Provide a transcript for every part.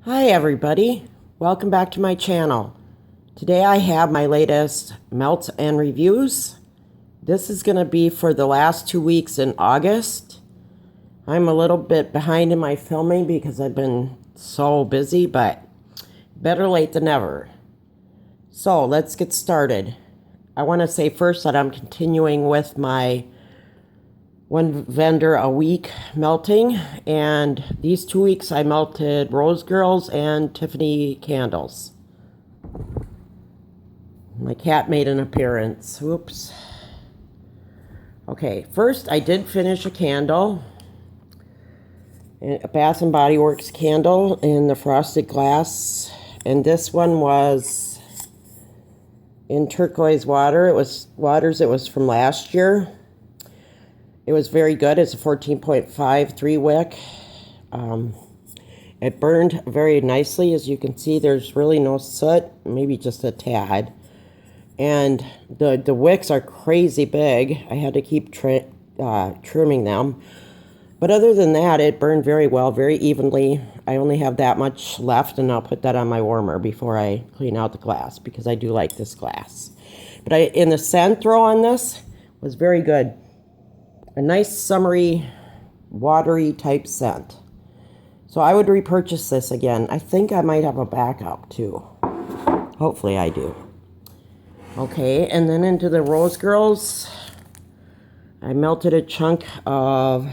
Hi everybody, welcome back to my channel. Today I have my latest melts and reviews. This is going to be for the last 2 weeks in August. I'm a little bit behind in my filming because I've been so busy, but better late than never. So let's get started. I want to say first that I'm continuing with my one vendor a week melting, and these 2 weeks I melted Rose Girls and Tiffany candles. My cat made an appearance. Oops. Okay, first I did finish a candle, a Bath and Body Works candle in the frosted glass, and this one was in turquoise water. It was from last year. It was very good. It's a 14.5 3-wick. It burned very nicely. As you can see, there's really no soot, maybe just a tad. And the wicks are crazy big. I had to keep trimming them. But other than that, it burned very well, very evenly. I only have that much left, and I'll put that on my warmer before I clean out the glass, because I do like this glass. But in the scent throw on this was very good. A nice summery, watery type scent. So I would repurchase this again. I think I might have a backup too. Hopefully I do. Okay, and then into the Rose Girls, I melted a chunk of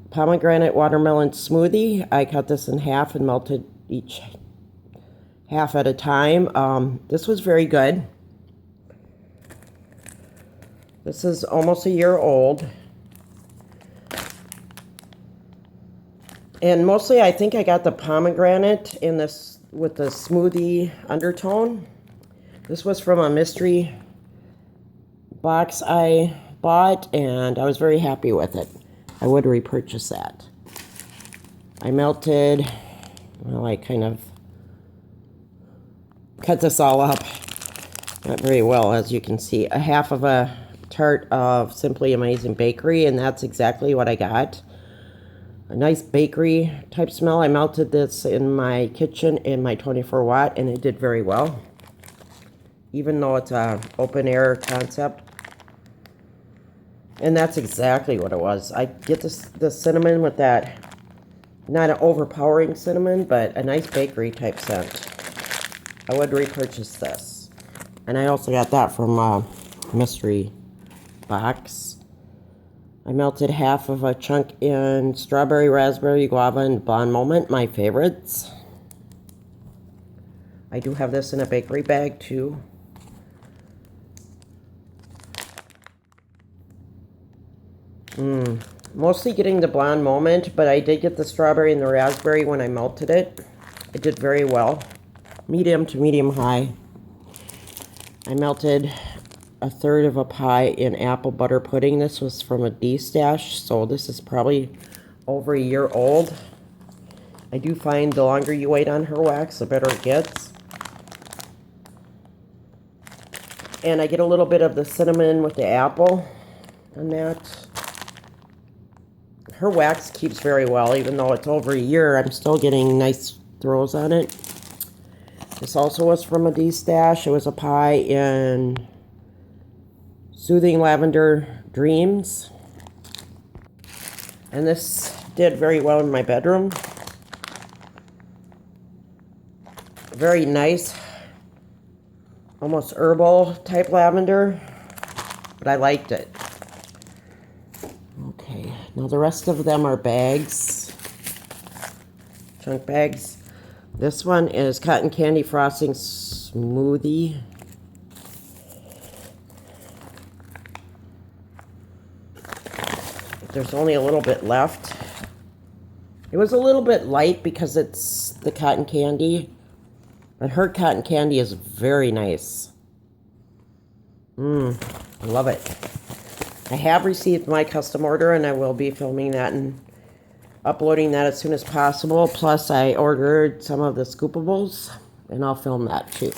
pomegranate watermelon smoothie. I cut this in half and melted each half at a time. This was very good. This is almost a year old. And mostly I think I got the pomegranate in this with the smoothie undertone. This was from a mystery box I bought, and I was very happy with it. I would repurchase that. I melted, well, I kind of cut this all up. Not very well, as you can see. A half of a tart of Simply Amazing Bakery, and that's exactly what I got. A nice bakery type smell. I melted this in my kitchen in my 24 watt, and it did very well, even though it's a open air concept. And that's exactly what it was. I get the cinnamon with that, not an overpowering cinnamon, but a nice bakery type scent. I would repurchase this. And I also got that from a mystery box. I melted half of a chunk in strawberry, raspberry, guava, and Blonde Moment, my favorites. I do have this in a bakery bag too. Mostly getting the Blonde Moment, but I did get the strawberry and the raspberry when I melted it. It did very well. Medium to medium high. I melted a third of a pie in apple butter pudding. This was from a D-stash, so this is probably over a year old. I do find the longer you wait on her wax, the better it gets. And I get a little bit of the cinnamon with the apple on that. Her wax keeps very well, even though it's over a year. I'm still getting nice throws on it. This also was from a D-stash. It was a pie in Soothing Lavender Dreams. And this did very well in my bedroom. Very nice, almost herbal type lavender, but I liked it. Okay, now the rest of them are bags, chunk bags. This one is Cotton Candy Frosting Smoothie. There's only a little bit left. It was a little bit light because it's the cotton candy, but her cotton candy is very nice. I love it. I have received my custom order, and I will be filming that and uploading that as soon as possible. Plus, I ordered some of the scoopables, and I'll film that too.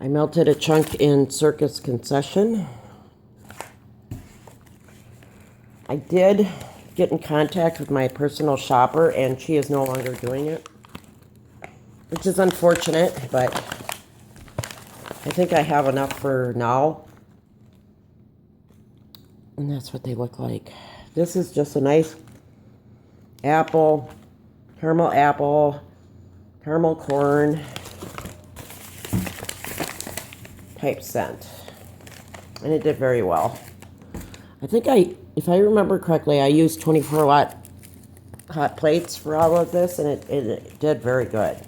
I melted a chunk in Circus Concession. I did get in contact with my personal shopper, and she is no longer doing it, which is unfortunate, but I think I have enough for now. And that's what they look like. This is just a nice apple, caramel corn type scent. And it did very well. I think if I remember correctly, I used 24-watt hot plates for all of this, and it did very good.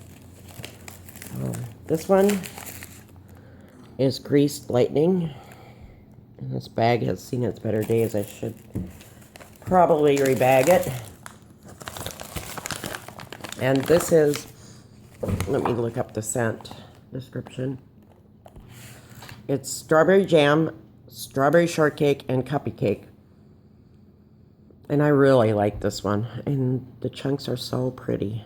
This one is Greased Lightning. And this bag has seen its better days. I should probably rebag it. And this is, let me look up the scent description. It's strawberry jam, strawberry shortcake, and cuppy cake. And I really like this one. And the chunks are so pretty.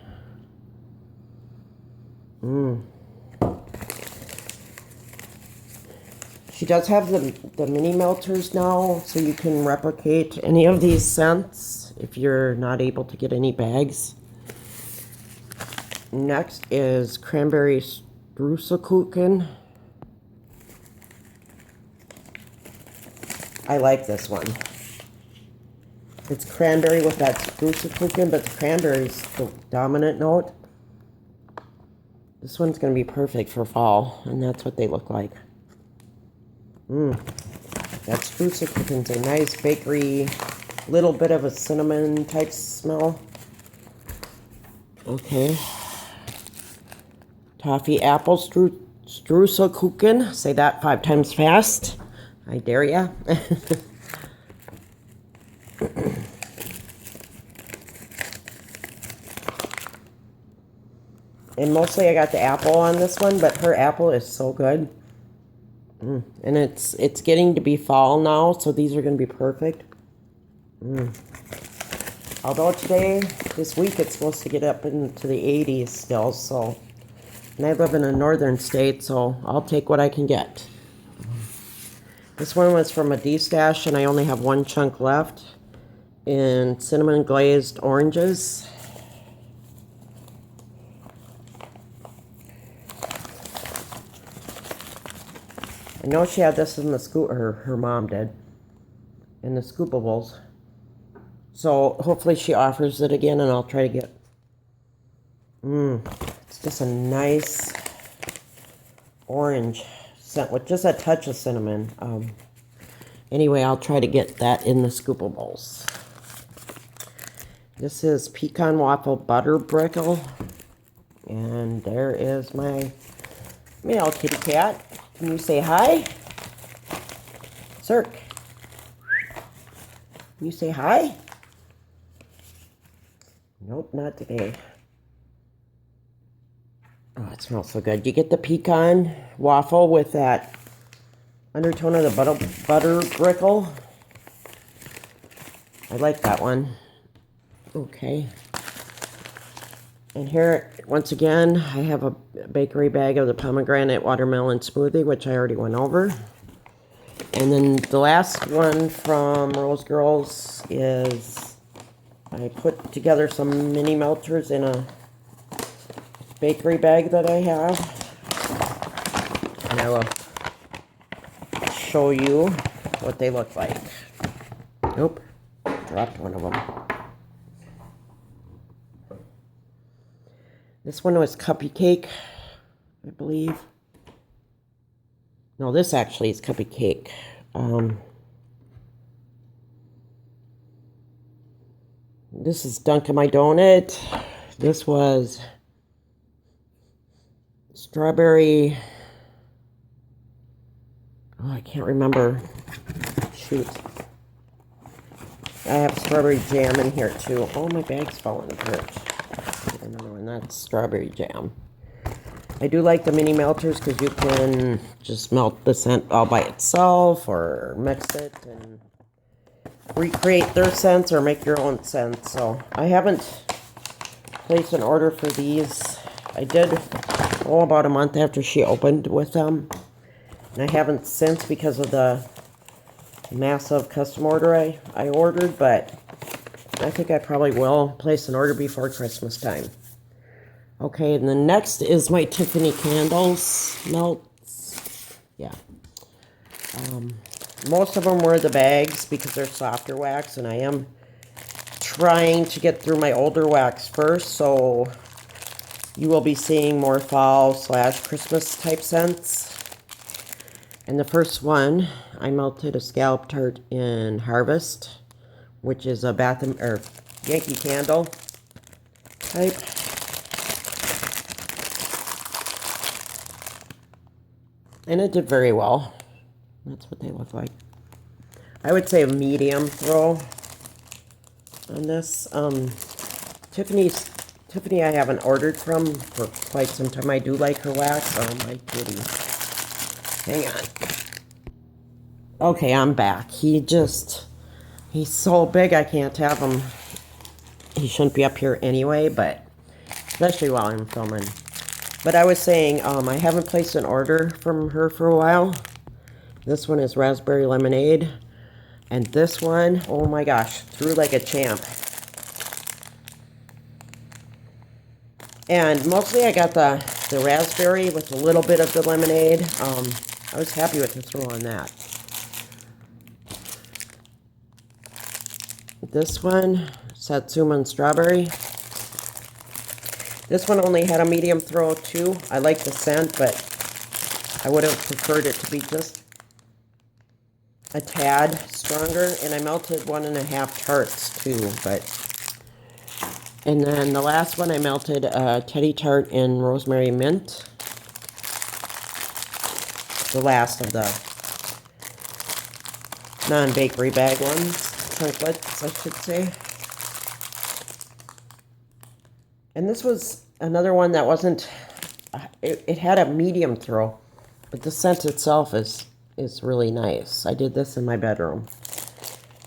She does have the mini melters now, so you can replicate any of these scents if you're not able to get any bags. Next is Cranberry Streuselkuchen. I like this one. It's cranberry with that Streuselkuchen, but the cranberry is the dominant note. This one's going to be perfect for fall, and that's what they look like. That Streuselkuchen's a nice bakery, little bit of a cinnamon type smell. Okay. Toffee apple Streuselkuchen. Say that 5 times fast. I dare ya. And mostly I got the apple on this one, but her apple is so good. And it's getting to be fall now, so these are going to be perfect. Although this week, it's supposed to get up into the 80s still, so. And I live in a northern state, so I'll take what I can get. This one was from a D-stash, and I only have one chunk left in cinnamon glazed oranges. I know she had this in the scoop, or her mom did, in the Scoopables. So hopefully she offers it again, and I'll try to get. It's just a nice orange scent with just a touch of cinnamon. Anyway, I'll try to get that in the Scoopables. This is Pecan Waffle Butter Brickle, and there is my male kitty cat. Can you say hi? Cirque. Can you say hi? Nope, not today. Oh, it smells so good. You get the pecan waffle with that undertone of the butter brickle. I like that one. Okay. And here, once again, I have a bakery bag of the pomegranate watermelon smoothie, which I already went over. And then the last one from Rose Girls is I put together some mini melters in a bakery bag that I have. And I will show you what they look like. Nope, dropped one of them. This one was Cuppy Cake, I believe. No, this actually is Cuppy Cake. This is Dunkin' My Donut. This was strawberry. Oh, I can't remember. Shoot. I have strawberry jam in here too. Oh, my bag's falling apart. Another one, that's strawberry jam. I do like the mini melters because you can just melt the scent all by itself or mix it and recreate their scents or make your own scents. So I haven't placed an order for these. I did, about a month after she opened with them. And I haven't since because of the massive custom order I ordered, but I think I probably will place an order before Christmas time. Okay, and the next is my Tiffany candles melts. Yeah. Most of them were the bags because they're softer wax, and I am trying to get through my older wax first, so you will be seeing more fall / Christmas type scents. And the first one, I melted a scallop tart in Harvest, which is a Yankee Candle type. And it did very well. That's what they look like. I would say a medium throw on this. Tiffany I haven't ordered from for quite some time. I do like her wax. Oh my goodie. Hang on. Okay, I'm back. He's so big I can't have him. He shouldn't be up here anyway, but especially while I'm filming. But I was saying, I haven't placed an order from her for a while. This one is Raspberry Lemonade. And this one, oh my gosh, threw like a champ. And mostly I got the raspberry with a little bit of the lemonade. I was happy with the throw on that. This one, Satsuma and Strawberry. This one only had a medium throw too. I like the scent, but I would have preferred it to be just a tad stronger. And I melted 1.5 tarts too, and then the last one I melted a Teddy Tart in Rosemary Mint. The last of the non-bakery bag ones, chunklets, I should say. And this was another one that wasn't, it had a medium throw, but the scent itself is really nice. I did this in my bedroom.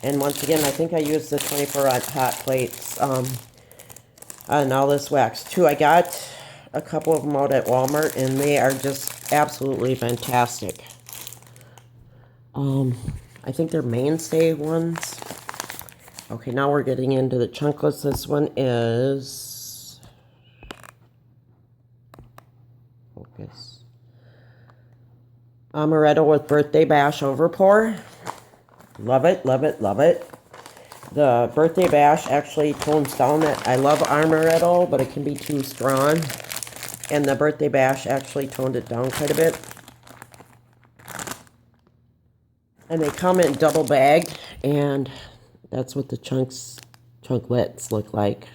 And once again, I think I used the 24 hot plates on all this wax too. I got a couple of them out at Walmart, and they are just absolutely fantastic. I think they're mainstay ones. Okay, now we're getting into the chunklets. This one is focus. Amaretto with Birthday Bash Overpour. Love it, love it, love it. The Birthday Bash actually tones down that. I love Amaretto, but it can be too strong. And the Birthday Bash actually toned it down quite a bit. And they come in double bagged, and that's what the chunklets look like.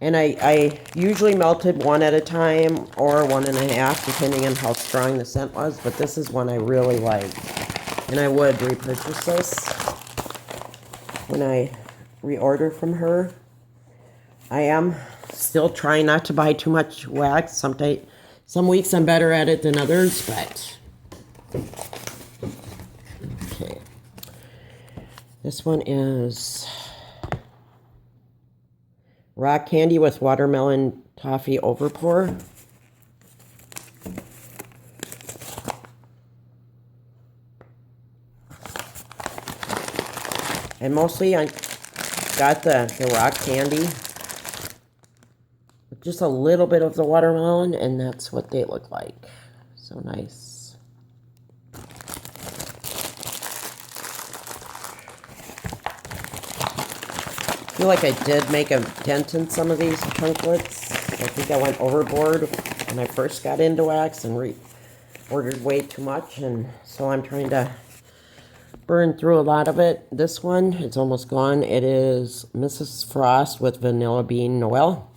And I usually melted one at a time or 1.5, depending on how strong the scent was. But this is one I really like, and I would repurchase this when I reorder from her. I am still trying not to buy too much wax. Some weeks I'm better at it than others, but okay. This one is Rock Candy with Watermelon Toffee Overpour. And mostly I got the rock candy with just a little bit of the watermelon, and that's what they look like. So nice. I feel like I did make a dent in some of these chunklets. I think I went overboard when I first got into wax and ordered way too much, and so I'm trying to burn through a lot of it. This one, it's almost gone. It is Mrs. Frost with Vanilla Bean Noel.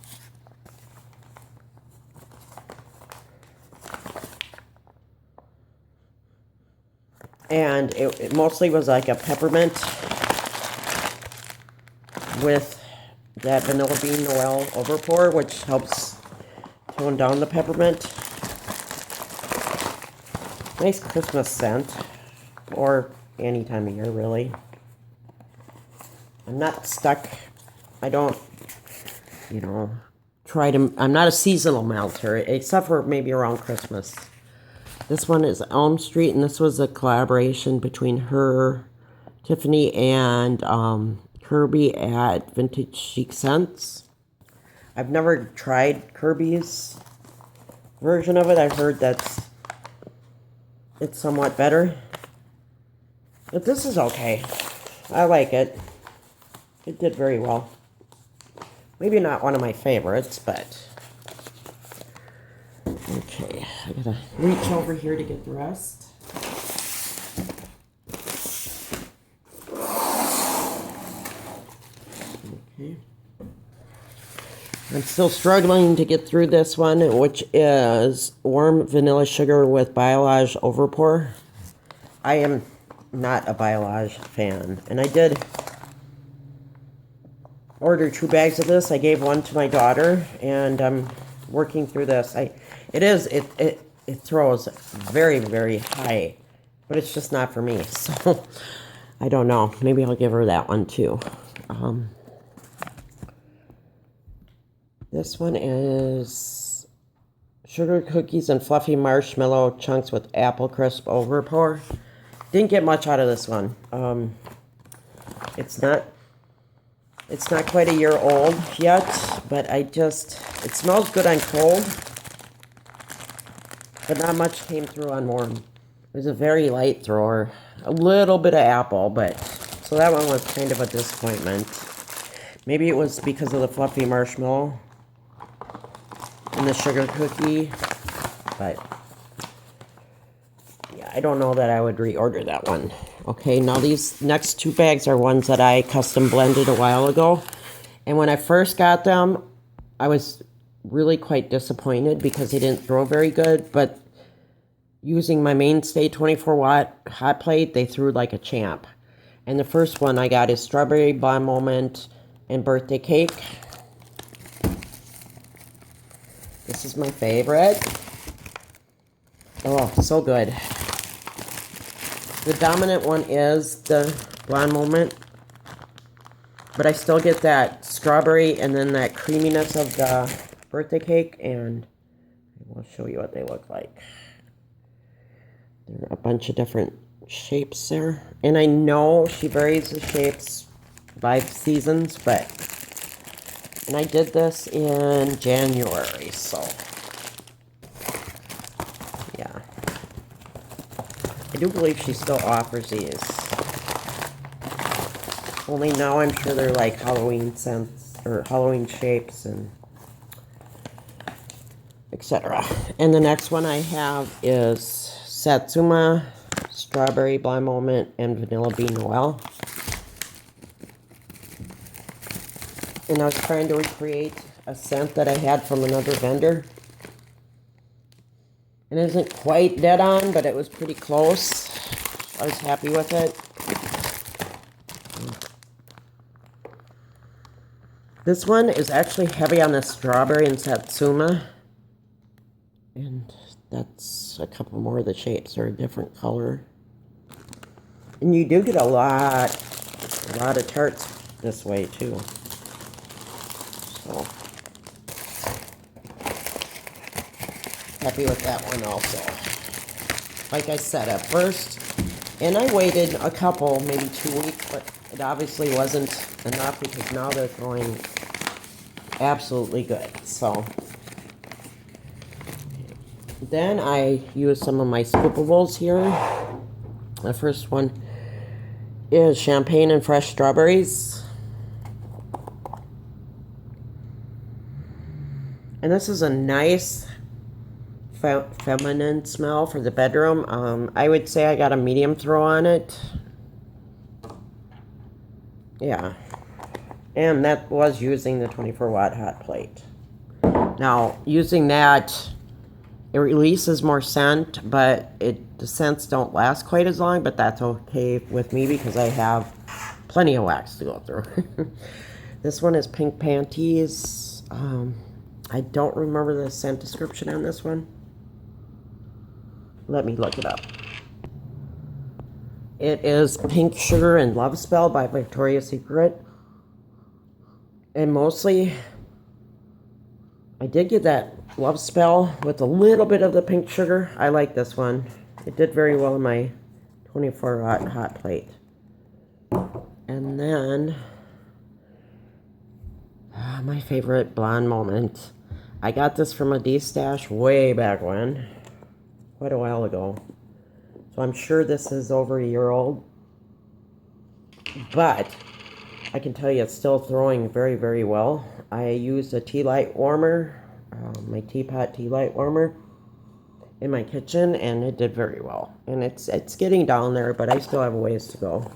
And it mostly was like a peppermint with that Vanilla Bean Noel Overpour, which helps tone down the peppermint. Nice Christmas scent, or any time of year, really. I'm not stuck. I don't, I'm not a seasonal melter, except for maybe around Christmas. This one is Elm Street, and this was a collaboration between her, Tiffany, and Kirby at Vintage Chic Scents. I've never tried Kirby's version of it. I've heard it's somewhat better. But this is okay. I like it. It did very well. Maybe not one of my favorites, but... Okay, I gotta reach over here to get the rest. Okay. I'm still struggling to get through this one, which is Warm Vanilla Sugar with Biolage Overpour. I am not a Biolage fan, and I did order 2 bags of this. I gave one to my daughter, and I'm working through this. It throws very, very high, but it's just not for me. So I don't know. Maybe I'll give her that one too. This one is Sugar Cookies and Fluffy Marshmallow Chunks with Apple Crisp Overpour. Didn't get much out of this one. It's not quite a year old yet, but it smells good on cold, but not much came through on warm. It was a very light thrower, a little bit of apple, so that one was kind of a disappointment. Maybe it was because of the fluffy marshmallow and the sugar cookie, but yeah, I don't know that I would reorder that one. Okay, now these next 2 bags are ones that I custom blended a while ago. And when I first got them, I was really quite disappointed because they didn't throw very good. But using my Mainstay 24-watt hot plate, they threw like a champ. And the first one I got is Strawberry Blonde Moment and Birthday Cake. This is my favorite. Oh, so good. The dominant one is the Blonde Moment, but I still get that strawberry and then that creaminess of the birthday cake, and I will show you what they look like. There are a bunch of different shapes there, and I know she varies the shapes by seasons, and I did this in January, so yeah. I do believe she still offers these. Only now I'm sure they're like Halloween scents or Halloween shapes and etc. And the next one I have is Satsuma, Strawberry Blonde Moment, and Vanilla Bean Noel. And I was trying to recreate a scent that I had from another vendor. It isn't quite dead on, but it was pretty close. I was happy with it. This one is actually heavy on the strawberry and Satsuma. And that's a couple more of the shapes are a different color. And you do get a lot of tarts this way too. So happy with that one also. Like I said at first, and I waited a couple, maybe 2 weeks, but it obviously wasn't enough because now they're throwing absolutely good. So then I use some of my scoopables here. The first one is Champagne and Fresh Strawberries. And this is a nice feminine smell for the bedroom. I would say I got a medium throw on it. Yeah. And that was using the 24-watt hot plate. Now, using that, it releases more scent, but the scents don't last quite as long, but that's okay with me because I have plenty of wax to go through. This one is Pink Panties. I don't remember the scent description on this one. Let me look it up. It is Pink Sugar and Love Spell by Victoria's Secret. And mostly, I did get that Love Spell with a little bit of the pink sugar. I like this one. It did very well in my 24-watt hot plate. And then my favorite blonde moment. I got this from a D-stash way back when. Quite a while ago. So I'm sure this is over a year old. But I can tell you it's still throwing very, very well. I used a tea light warmer, my teapot tea light warmer, in my kitchen, and it did very well. And it's getting down there, but I still have a ways to go.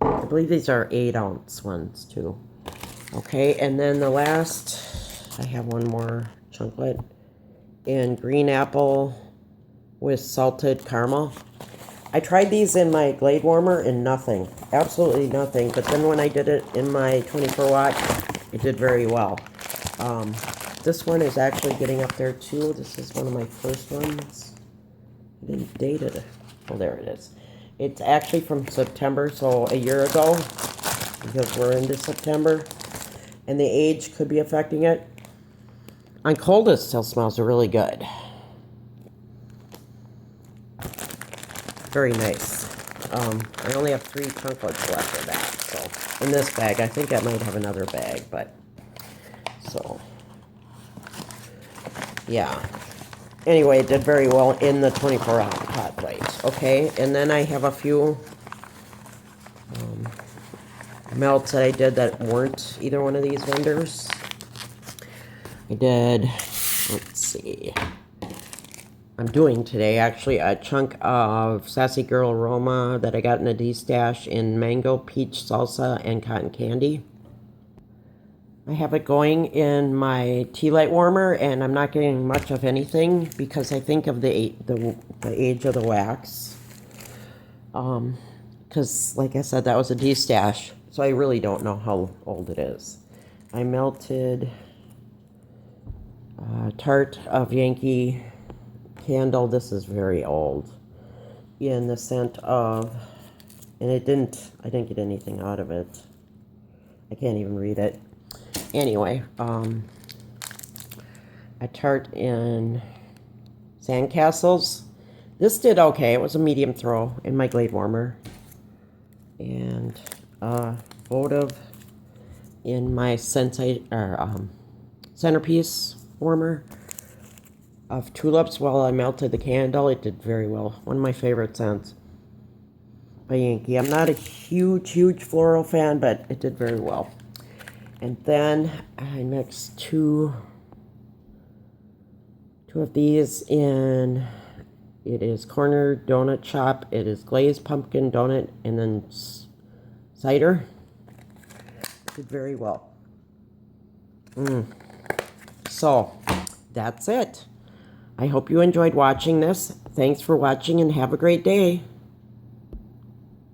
I believe these are 8-ounce ones too. Okay, and then the last, I have one more chunklet in green apple with salted caramel. I tried these in my Glade warmer and nothing, absolutely nothing. But then when I did it in my 24 watt, it did very well. This one is actually getting up there too. This is one of my first ones. I didn't date it. Oh, there it is. It's actually from September, so a year ago, because we're into September, and the age could be affecting it. On cold, it still smells really good. Very nice. I only have 3 chunklets left of that, so in this bag. I think I might have another bag, but so yeah. Anyway, it did very well in the 24-ounce hot plate. Okay, and then I have a few melts that I did that weren't either one of these vendors. I did, let's see, I'm doing today actually a chunk of Sassy Girl Aroma that I got in a D-stash in mango, peach salsa, and cotton candy. I have it going in my tea light warmer, and I'm not getting much of anything because I think of the age of the wax. Because, like I said, that was a D-stash, so I really don't know how old it is. I melted Tart of Yankee Candle. This is very old. In the scent of, and I didn't get anything out of it. I can't even read it. Anyway, a Tart in Sandcastles. This did okay. It was a medium throw in my Glade warmer. And Votive in my centerpiece warmer of tulips while I melted the candle. It did very well. One of my favorite scents by Yankee. I'm not a huge floral fan, but it did very well. And then I mixed two of these in. It is Corner Donut Shop. It is glazed pumpkin donut and then cider. It did very well. So that's it. I hope you enjoyed watching this. Thanks for watching and have a great day.